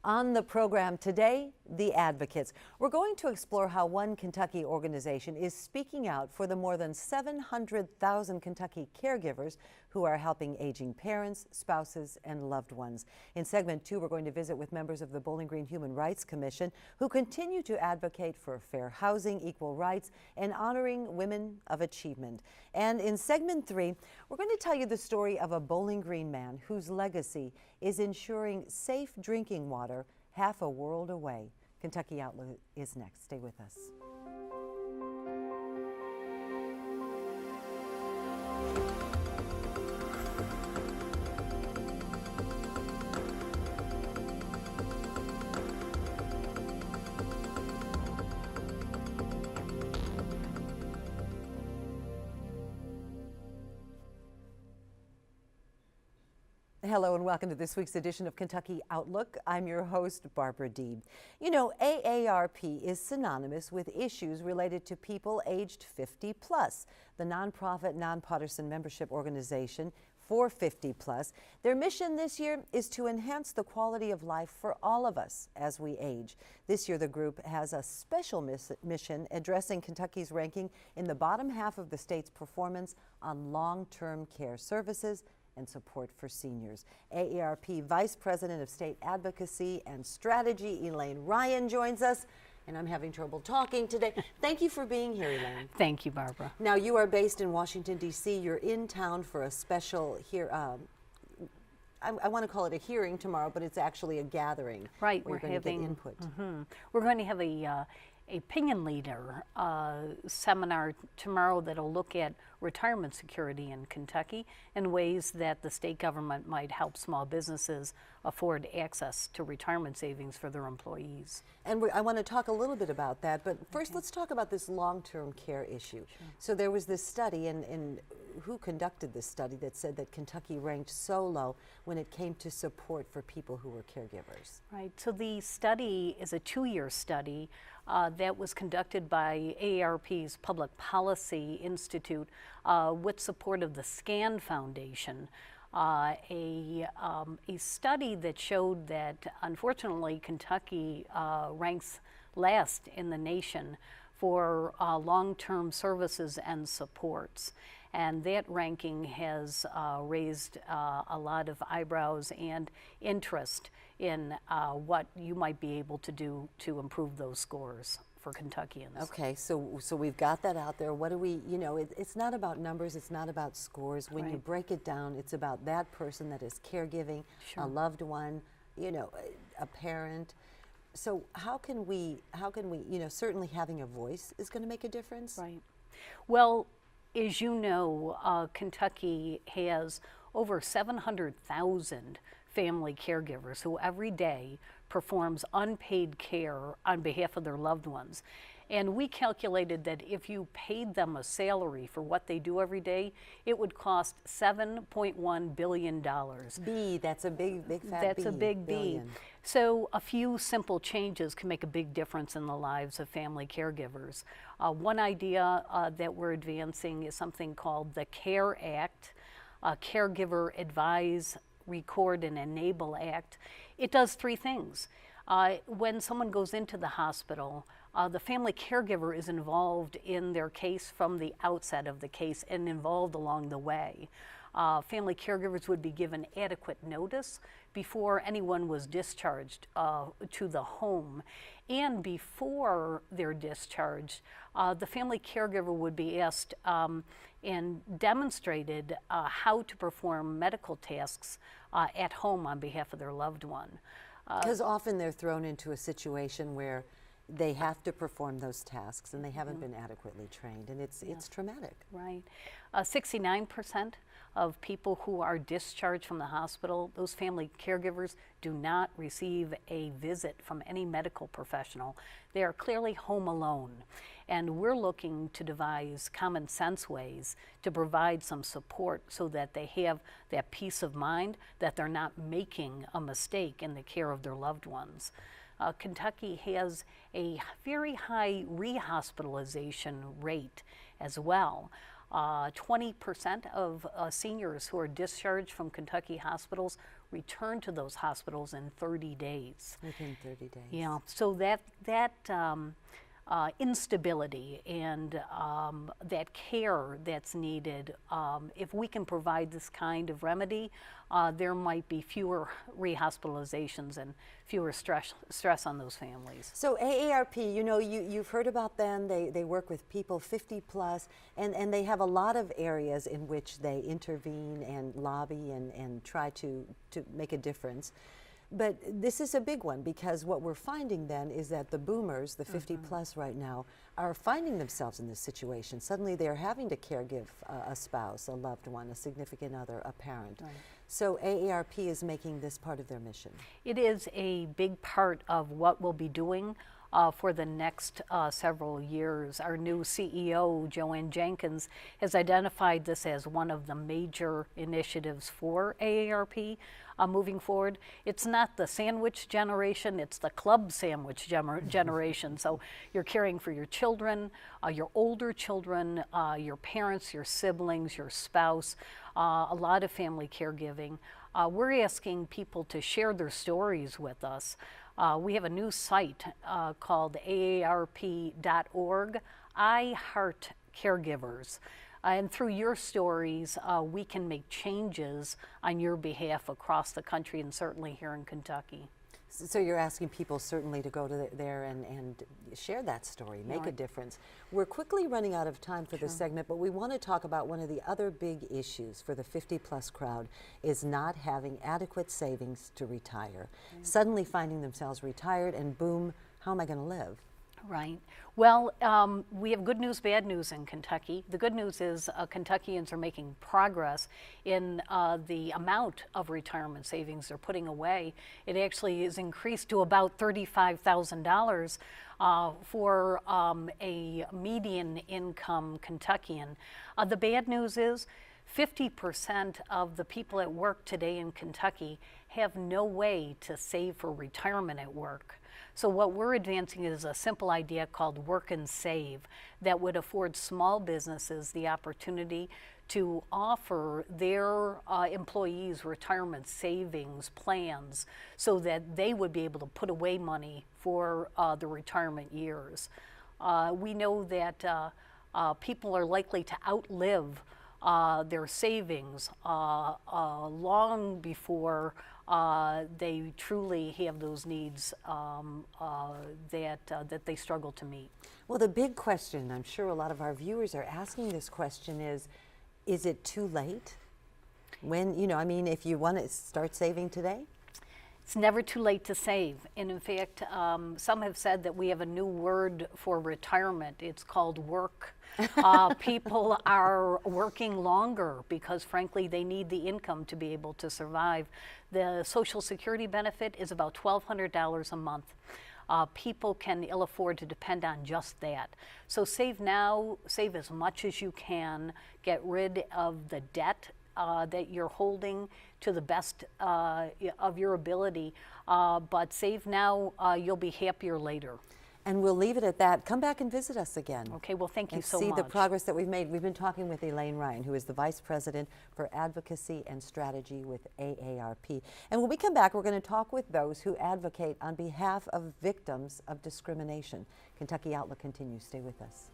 On the program today, the Advocates. We're going to explore how one Kentucky organization is speaking out for the more than 700,000 Kentucky caregivers who are helping aging parents, spouses, and loved ones. In segment 2, we're going to visit with members of the Bowling Green Human Rights Commission who continue to advocate for fair housing, equal rights, and honoring women of achievement. And in segment 3, we're going to tell you the story of a Bowling Green man whose legacy is ensuring safe drinking water half a world away. Kentucky Outlook is next. Stay with us. Hello and welcome to this week's edition of Kentucky Outlook. I'm your host, Barbara Deeb. You know, AARP is synonymous with issues related to people aged 50 plus. The nonprofit, nonpartisan membership organization for 50 plus. Their mission this year is to enhance the quality of life for all of us as we age. This year the group has a special mission addressing Kentucky's ranking in the bottom half of the state's performance on long-term care services and support for seniors. AARP Vice President of State Advocacy and Strategy, Elaine Ryan, joins us. And I'm having trouble talking today. Thank you for being here, Elaine. Thank you, Barbara. Now, you are based in Washington, D.C. You're in town for a special I want to call it a hearing tomorrow, but it's actually a gathering. Right. We're going to get input. We're going to have a opinion leader seminar tomorrow that'll look at retirement security in Kentucky and ways that the state government might help small businesses afford access to retirement savings for their employees. And I want to talk a little bit about that, but first let's talk about this long-term care issue. Sure. So there was this study, and who conducted this study that said that Kentucky ranked so low when it came to support for people who were caregivers? Right, so the study is a 2-year study that was conducted by AARP's Public Policy Institute with support of the SCAN Foundation. A study that showed that unfortunately Kentucky ranks last in the nation for long-term services and supports. And that ranking has raised a lot of eyebrows and interest in what you might be able to do to improve those scores for Kentuckians. Okay, so we've got that out there. What do we, you know, it's not about numbers, it's not about scores. When you break it down, it's about that person that is caregiving, a loved one, you know, a parent. So how can we, you know, certainly having a voice is going to make a difference. Right. Well, as you know, Kentucky has over 700,000 family caregivers who every day performs unpaid care on behalf of their loved ones. And we calculated that if you paid them a salary for what they do every day, it would cost $7.1 billion. That's a big fat B. That's a big B. So a few simple changes can make a big difference in the lives of family caregivers. One idea that we're advancing is something called the CARE Act, Caregiver Advise, Record, and Enable Act. It does 3 things. When someone goes into the hospital, the family caregiver is involved in their case from the outset of the case and involved along the way. Family caregivers would be given adequate notice before anyone was discharged to the home. And before they're discharged, the family caregiver would be asked and demonstrated how to perform medical tasks at home on behalf of their loved one. Because often they're thrown into a situation where they have to perform those tasks and they haven't been adequately trained, and it's traumatic. Right. 69% of people who are discharged from the hospital, those family caregivers do not receive a visit from any medical professional. They are clearly home alone. And we're looking to devise common sense ways to provide some support so that they have that peace of mind that they're not making a mistake in the care of their loved ones. Kentucky has a very high rehospitalization rate as well. 20% of seniors who are discharged from Kentucky hospitals return to those hospitals in 30 days. Within 30 days. Yeah, so that instability and that care that's needed, if we can provide this kind of remedy, there might be fewer rehospitalizations and fewer stress on those families. So AARP, you know, you've heard about them. They work with people 50 plus, and they have a lot of areas in which they intervene and lobby and try to make a difference. But this is a big one, because what we're finding then is that the boomers, the 50 plus right now, are finding themselves in this situation. Suddenly they're having to caregive a spouse, a loved one, a significant other, a parent. Right. So AARP is making this part of their mission. It is a big part of what we'll be doing for the next several years. Our new CEO, Joanne Jenkins, has identified this as one of the major initiatives for AARP moving forward. It's not the sandwich generation, it's the club sandwich generation. So you're caring for your children, your older children, your parents, your siblings, your spouse, a lot of family caregiving. We're asking people to share their stories with us. We have a new site called AARP.org, I Heart Caregivers. And through your stories, we can make changes on your behalf across the country and certainly here in Kentucky. So you're asking people certainly to go to there and share that story, make a difference. We're quickly running out of time for this segment, but we want to talk about one of the other big issues for the 50 plus crowd is not having adequate savings to retire. Suddenly finding themselves retired and boom, how am I going to live? Right. Well, we have good news, bad news in Kentucky. The good news is Kentuckians are making progress in the amount of retirement savings they're putting away. It actually is increased to about $35,000 for a median income Kentuckian. The bad news is 50% of the people at work today in Kentucky have no way to save for retirement at work. So what we're advancing is a simple idea called Work and Save that would afford small businesses the opportunity to offer their employees retirement savings plans so that they would be able to put away money for the retirement years. We know that people are likely to outlive their savings long before they truly have those needs that they struggle to meet. Well, the big question, I'm sure a lot of our viewers are asking this question is it too late? When, you know, I mean, if you want to start saving today? It's never too late to save. And in fact, some have said that we have a new word for retirement. It's called work. People are working longer because, frankly, they need the income to be able to survive. The Social Security benefit is about $1,200 a month. People can ill afford to depend on just that. So save now, save as much as you can, get rid of the debt that you're holding to the best of your ability, but save now, you'll be happier later. And we'll leave it at that. Come back and visit us again. Okay, well, thank you so much. See the progress that we've made. We've been talking with Elaine Ryan, who is the Vice President for Advocacy and Strategy with AARP. And when we come back, we're going to talk with those who advocate on behalf of victims of discrimination. Kentucky Outlook continues. Stay with us.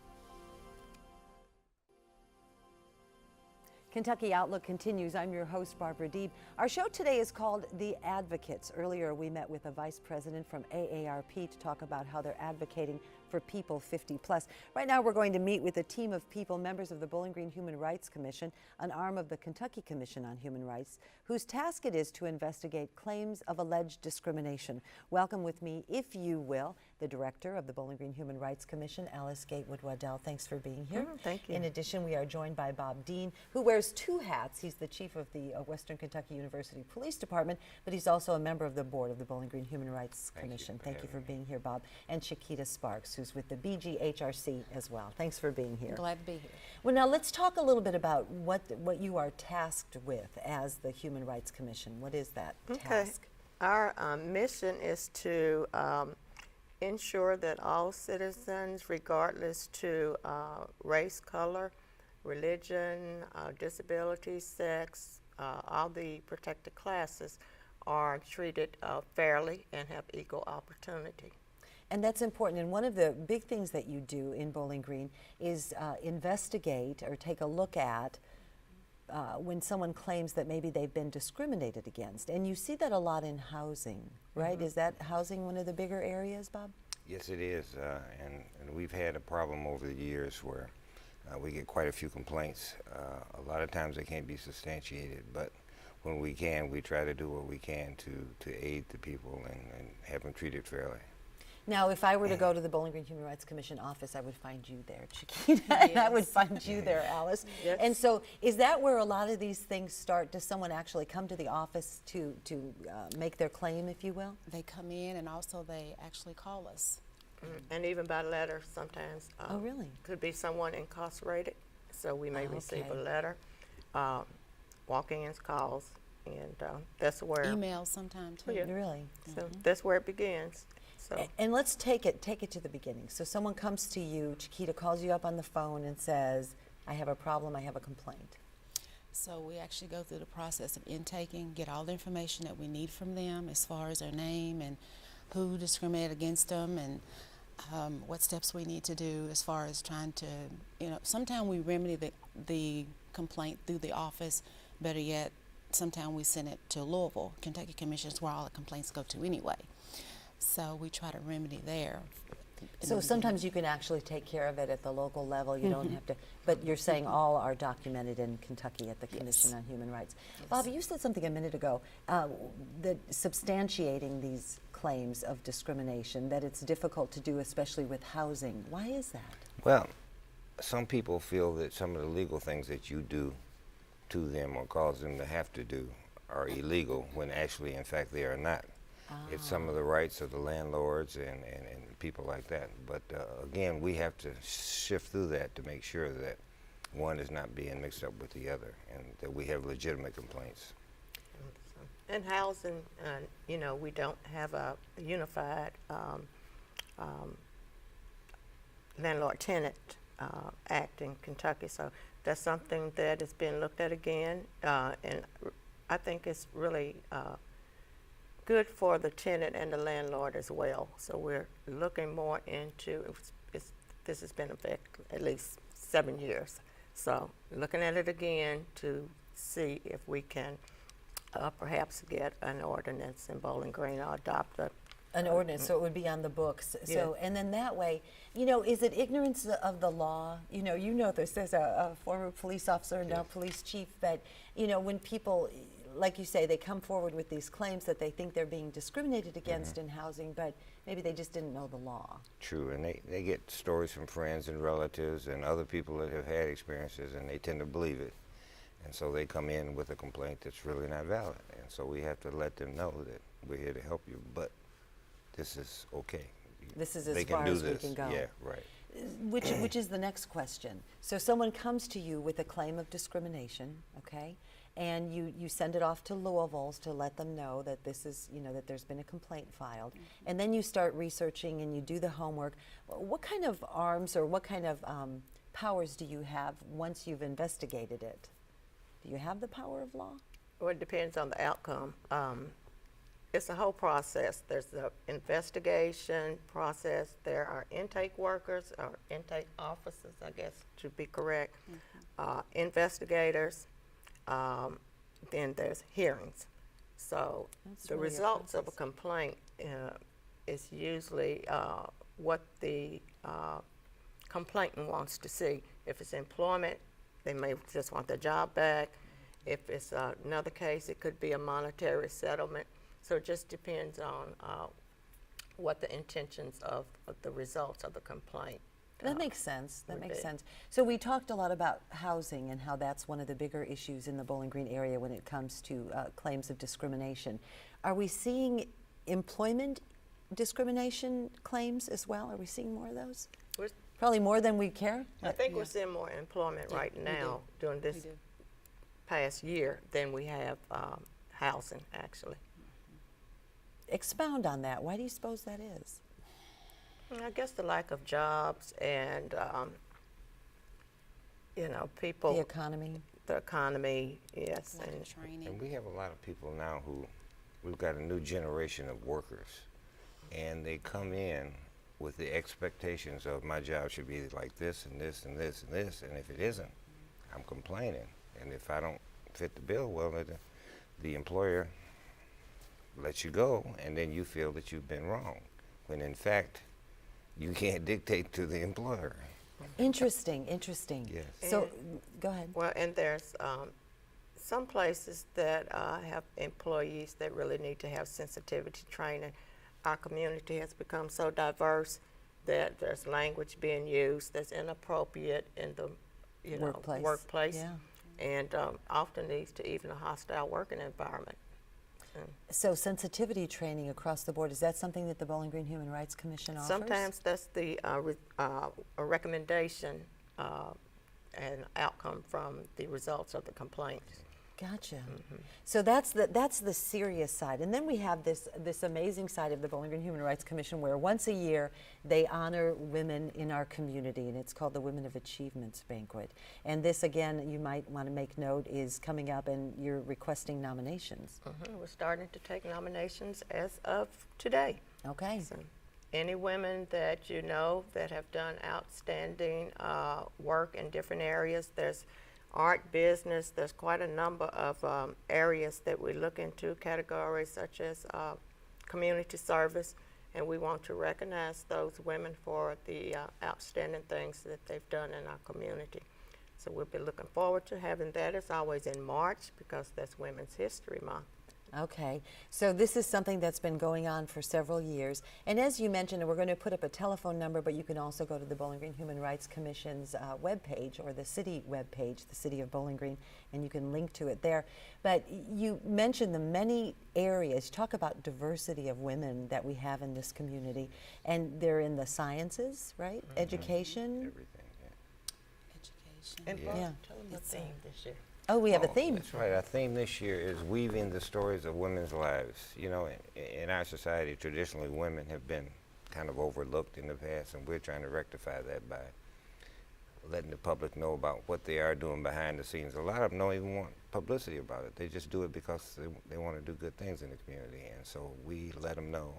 Kentucky Outlook continues. I'm your host, Barbara Deeb. Our show today is called The Advocates. Earlier, we met with a vice president from AARP to talk about how they're advocating for people 50 plus. Right now, we're going to meet with a team of people, members of the Bowling Green Human Rights Commission, an arm of the Kentucky Commission on Human Rights, whose task it is to investigate claims of alleged discrimination. Welcome with me, if you will, the director of the Bowling Green Human Rights Commission, Alice Gatewood-Waddell. Thanks for being here. Thank you. In addition, we are joined by Bob Dean, who wears two hats. He's the chief of the Western Kentucky University Police Department, but he's also a member of the board of the Bowling Green Human Rights Commission. Thank you for being here, Bob. And Chiquita Sparks, who's with the BGHRC as well. Thanks for being here. Glad to be here. Well, now let's talk a little bit about what you are tasked with as the Human Rights Commission. What is that task? Our mission is to ensure that all citizens, regardless to race, color, religion, disability, sex, all the protected classes, are treated fairly and have equal opportunity. And that's important. And one of the big things that you do in Bowling Green is investigate or take a look at when someone claims that maybe they've been discriminated against. And you see that a lot in housing, right? Mm-hmm. Is that housing one of the bigger areas, Bob? Yes, it is. And we've had a problem over the years where we get quite a few complaints. A lot of times they can't be substantiated, but when we can, we try to do what we can to aid the people and have them treated fairly. Now, if I were to go to the Bowling Green Human Rights Commission office, I would find you there, Chiquita, and I would find you there, Alice. Yes. And so is that where a lot of these things start? Does someone actually come to the office to make their claim, if you will? They come in, and also they actually call us. And even by letter sometimes. Oh, really? Could be someone incarcerated, so we may receive a Okay. letter, walk-ins, calls, and that's where. Emails sometimes too. Yeah. Really? So that's where it begins. So And let's take it to the beginning. So someone comes to you, Chiquita calls you up on the phone and says, I have a problem, I have a complaint. So we actually go through the process of intaking, get all the information that we need from them as far as their name and who discriminated against them, and what steps we need to do as far as trying to, sometimes we remedy the complaint through the office. Better yet, sometimes we send it to Louisville. Kentucky Commission is where all the complaints go to anyway. So we try to remedy there. So sometimes you can actually take care of it at the local level. You don't have to, but you're saying all are documented in Kentucky at the Commission on Human Rights. Bobby, you said something a minute ago, that substantiating these claims of discrimination, that it's difficult to do, especially with housing. Why is that? Well, some people feel that some of the legal things that you do to them or cause them to have to do are illegal when actually, in fact, they are not. It's some of the rights of the landlords and people like that. But again, we have to shift through that to make sure that one is not being mixed up with the other and that we have legitimate complaints. in housing, we don't have a unified landlord-tenant act in Kentucky, so that's something that is being looked at again, and I think it's really good for the tenant and the landlord as well. So we're looking more into, this has been in effect at least 7 years. So looking at it again to see if we can perhaps get an ordinance in Bowling Green or adopt an ordinance, so it would be on the books. So, and then that way, is it ignorance of the law? You know this as a former police officer and now police chief, that, when people, like you say, they come forward with these claims that they think they're being discriminated against in housing, but maybe they just didn't know the law. True, and they get stories from friends and relatives and other people that have had experiences, and they tend to believe it. And so they come in with a complaint that's really not valid. And so we have to let them know that we're here to help you, but this is okay. This is as they far can do as we this. can go. Yeah, right. Which is the next question. So someone comes to you with a claim of discrimination, okay? And you send it off to Louisville's to let them know that this is, that there's been a complaint filed. And then you start researching and you do the homework. What kind of arms or what kind of powers do you have once you've investigated it? Do you have the power of law? Well, it depends on the outcome. It's a whole process. There's the investigation process. There are intake workers or intake officers, I guess, to be correct, investigators, then there's hearings. So the really a results of a process. complaint is usually what the complainant wants to see. If it's employment, they may just want their job back. If it's another case, it could be a monetary settlement. So it just depends on what the intentions of the results of the complaint. That makes sense. That would makes be. sense. So we talked a lot about housing and how that's one of the bigger issues in the Bowling Green area when it comes to claims of discrimination. Are we seeing employment discrimination claims as well? Are we seeing more of those? We're- Probably more than we care. I think we're seeing more employment right now during this do. past year than we have housing, actually. Expound on that. Why do you suppose that is? I guess the lack of jobs and, people. The economy. The economy, yes. Lack And of training. And we have a lot of people now who we've got a new generation of workers, and they come in with the expectations of my job should be like this and this and this and this, and if it isn't, I'm complaining. And if I don't fit the bill, well, the employer lets you go, and then you feel that you've been wrong, when in fact, you can't dictate to the employer. Interesting, interesting. Yes. So, go ahead. Well, and there's some places that have employees that really need to have sensitivity training. Our community has become so diverse that there's language being used that's inappropriate in the workplace, Yeah. and often leads to even a hostile working environment. So sensitivity training across the board, is that something that the Bowling Green Human Rights Commission offers? Sometimes that's the a recommendation and outcome from the results of the complaints. Gotcha. So that's the serious side, and then we have this amazing side of the Bowling Green Human Rights Commission, where once a year they honor women in our community, and it's called the Women of Achievements Banquet. And this, again, you might want to make note, is coming up, and you're requesting nominations. We're starting to take nominations as of today. Okay. So, any women that you know that have done outstanding work in different areas, there's art, business, there's quite a number of areas that we look into, categories such as community service, and we want to recognize those women for the outstanding things that they've done in our community. So we'll be looking forward to having that. It's always in March because that's Women's History Month. Okay, so this is something that's been going on for several years, and as you mentioned, we're going to put up a telephone number, but you can also go to the Bowling Green Human Rights Commission's webpage, or the city webpage, the City of Bowling Green, and you can link to it there. But you mentioned the many areas, talk about diversity of women that we have in this community, and they're in the sciences, right? Education. Everything, yeah. Education. And Yeah. Yeah. tell them the theme this year. Oh, we have a theme. That's right. Our theme this year is weaving the stories of women's lives. You know, in our society, traditionally, women have been kind of overlooked in the past, and we're trying to rectify that by letting the public know about what they are doing behind the scenes. A lot of them don't even want publicity about it. They just do it because they want to do good things in the community, and so we let them know.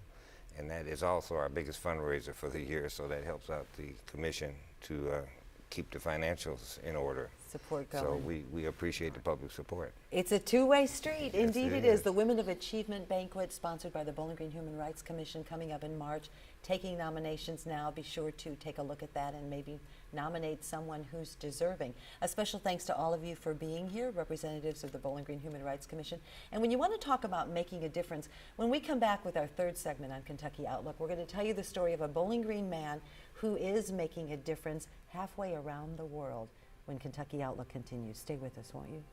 And that is also our biggest fundraiser for the year, so that helps out the commission to keep the financials in order. Support going. So we appreciate the public support. It's a two-way street. Yes, Indeed it it is. is. The Women of Achievement Banquet, sponsored by the Bowling Green Human Rights Commission, coming up in March. Taking nominations now. Be sure to take a look at that and maybe nominate someone who's deserving. A special thanks to all of you for being here, representatives of the Bowling Green Human Rights Commission. And when you want to talk about making a difference, when we come back with our third segment on Kentucky Outlook, we're going to tell you the story of a Bowling Green man who is making a difference halfway around the world. When Kentucky Outlook continues. Stay with us, won't you?